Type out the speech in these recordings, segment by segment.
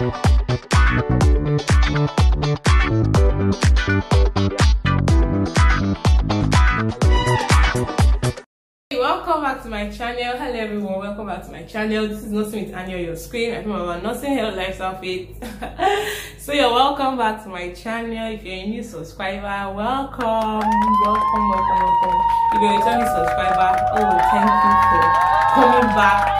Welcome back to my channel. Hello everyone, welcome back to my channel. This is Nursing with Annie on your screen. I'm about nursing, health, lifestyle, faith. So you're welcome back to my channel. If you're a new subscriber, welcome. If you're a returning subscriber, oh, thank you for coming back,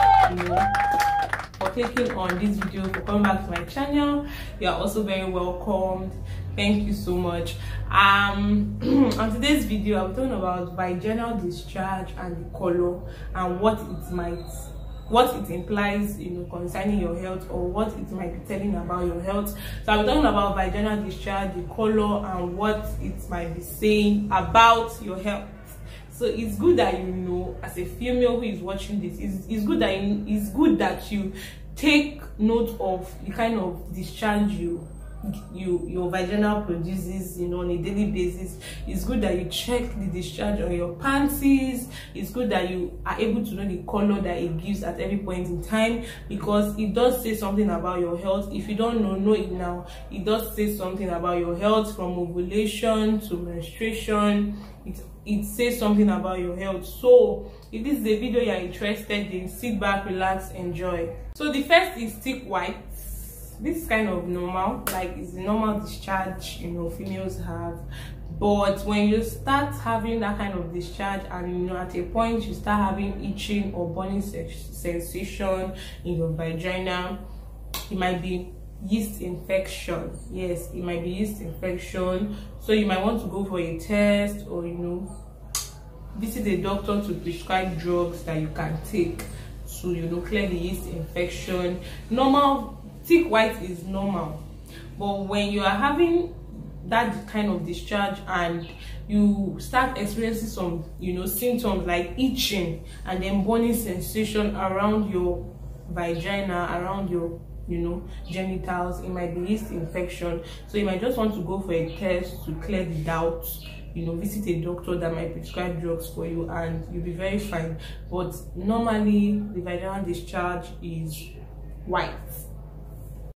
for clicking on this video, for coming back to my channel. You are also very welcomed. Thank you so much. On today's video, I'm talking about vaginal discharge and the color and what it implies, concerning your health, or what it might be telling about your health. So I'm talking about vaginal discharge, the color, and what it might be saying about your health. So it's good that as a female who is watching this, it's good that you take note of the kind of discharge your vagina produces on a daily basis. It's good that you check the discharge on your panties. It's good that you are able to know the color that it gives at every point in time, because it does say something about your health. If you don't know it now, it does say something about your health, from ovulation to menstruation. It says something about your health. So if this is a video you're interested in, sit back, relax, enjoy. So the first is thick white. This is kind of normal, like it's the normal discharge females have. But when you start having that kind of discharge, and at a point you start having itching or burning sensation in your vagina, it might be yeast infection. Yes, it might be yeast infection. So you might want to go for a test, or visit a doctor to prescribe drugs that you can take to clear the yeast infection. Thick white is normal, but when you are having that kind of discharge and you start experiencing some symptoms like itching and then burning sensation around your vagina, around your genitals, it might be yeast infection. So you might just want to go for a test to clear the doubts. Visit a doctor that might prescribe drugs for you, and you'll be very fine. But normally the vaginal discharge is white.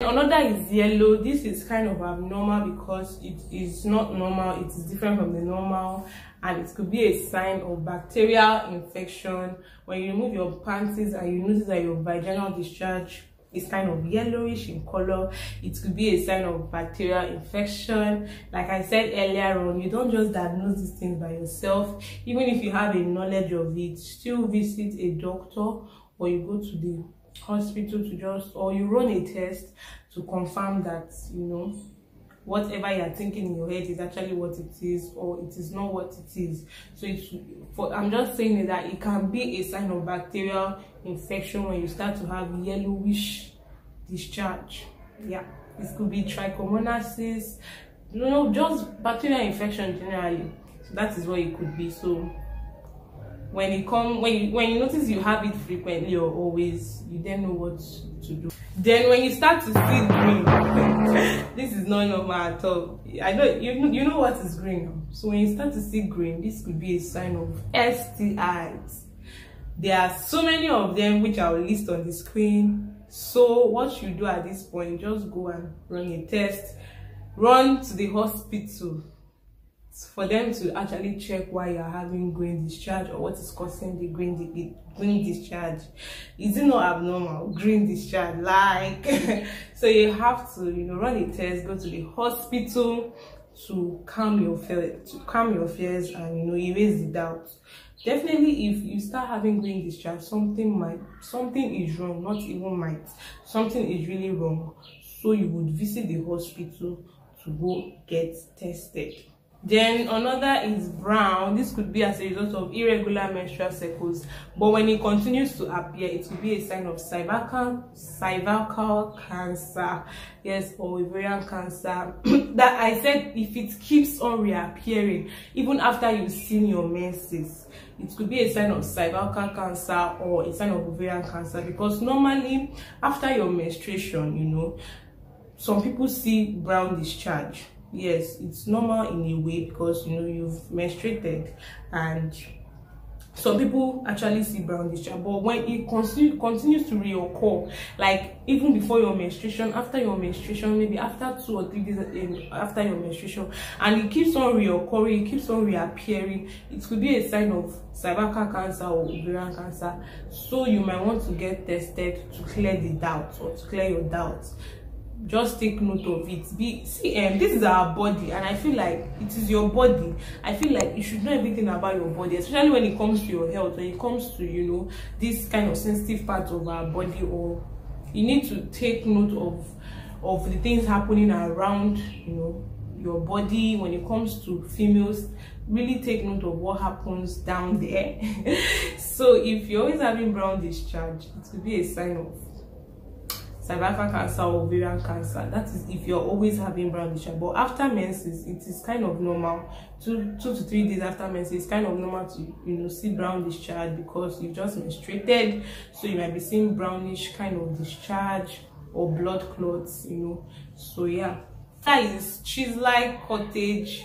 Another is yellow. This is kind of abnormal because it is not normal. It is different from the normal, and it could be a sign of bacterial infection. When you remove your panties and you notice that your vaginal discharge is kind of yellowish in color, it could be a sign of bacterial infection. Like I said earlier on, you don't just diagnose these things by yourself. Even if you have a knowledge of it, still visit a doctor, or you go to the hospital or you run a test to confirm that whatever you're thinking in your head is actually what it is, or it is not what it is. So I'm just saying that it can be a sign of bacterial infection when you start to have yellowish discharge. Yeah, this could be trichomoniasis, just bacterial infection generally. So that is what it could be. So when you notice you have it frequently or always, you then know what to do. Then when you start to see green, this is not normal at all. I know you know what is green. So when you start to see green, this could be a sign of STIs. There are so many of them which I will list on the screen. So what you do at this point, just go and run a test, run to the hospital for them to actually check why you're having green discharge, or what is causing the green discharge. Is it not abnormal? Green discharge, so you have to run a test, go to the hospital to calm your fears and erase the doubts. Definitely, if you start having green discharge, something is wrong. Not even might, something is really wrong. So you would visit the hospital to go get tested. Then another is brown. This could be as a result of irregular menstrual cycles, but when it continues to appear, it could be a sign of cervical cancer, yes, or ovarian cancer. That I said, if it keeps on reappearing even after you've seen your menses, it could be a sign of cervical cancer or a sign of ovarian cancer, because normally after your menstruation, some people see brown discharge. Yes, it's normal in a way, because you've menstruated and some people actually see brown discharge, but when it continues to reoccur, like even before your menstruation, after your menstruation, maybe after 2 or 3 days after your menstruation, and it keeps on reoccurring, it keeps on reappearing, it could be a sign of cervical cancer or ovarian cancer. So you might want to get tested to clear the doubts, or to clear your doubts. Just take note of it. This is our body, and I feel like it is your body. I feel like you should know everything about your body, especially when it comes to your health, when it comes to, you know, this kind of sensitive part of our body. Or you need to take note of the things happening around, you know, your body. When it comes to females, really take note of what happens down there. So if you're always having brown discharge, it could be a sign of cervical cancer or ovarian cancer. That is if you're always having brown discharge. But after menses, it is kind of normal. 2 to 3 days after menses, it's kind of normal to, you know, see brown discharge, because you just menstruated, so you might be seeing brownish kind of discharge or blood clots, you know. So yeah, that is cheese-like cottage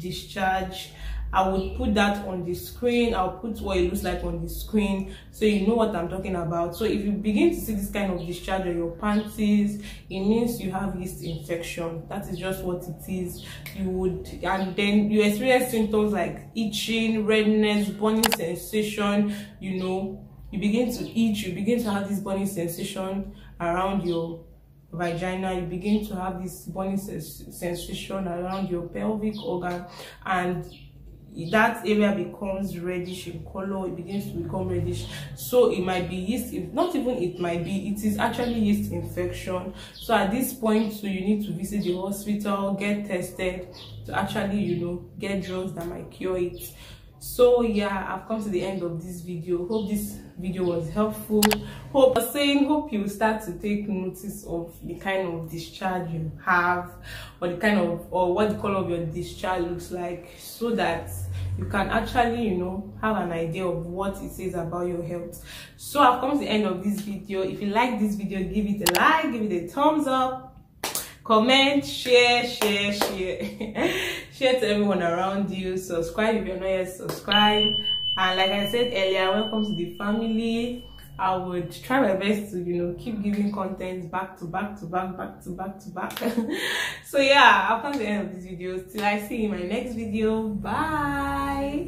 discharge. I would put that on the screen. I'll put what it looks like on the screen, so you know what I'm talking about. So if you begin to see this kind of discharge on your panties, it means you have yeast infection. That is just what it is. And then you experience symptoms like itching, redness, burning sensation. You know, you begin to itch, you begin to have this burning sensation around your vagina, you begin to have this burning sensation around your pelvic organ, and that area becomes reddish in color. It begins to become reddish. So it might be yeast, it is actually yeast infection. So at this point, so you need to visit the hospital, get tested to actually, you know, get drugs that might cure it. So yeah, I've come to the end of this video. Hope this video was helpful. Hope you start to take notice of the kind of discharge you have, or what the color of your discharge looks like, so that you can actually, you know, have an idea of what it says about your health. So I've come to the end of this video. If you like this video, give it a like, give it a thumbs up, comment, share share to everyone around you. Subscribe if you're not yet subscribed, and like I said earlier, welcome to the family. I would try my best to, you know, keep giving content back to back. So yeah, I've come to the end of this video. Till I see you in my next video. Bye.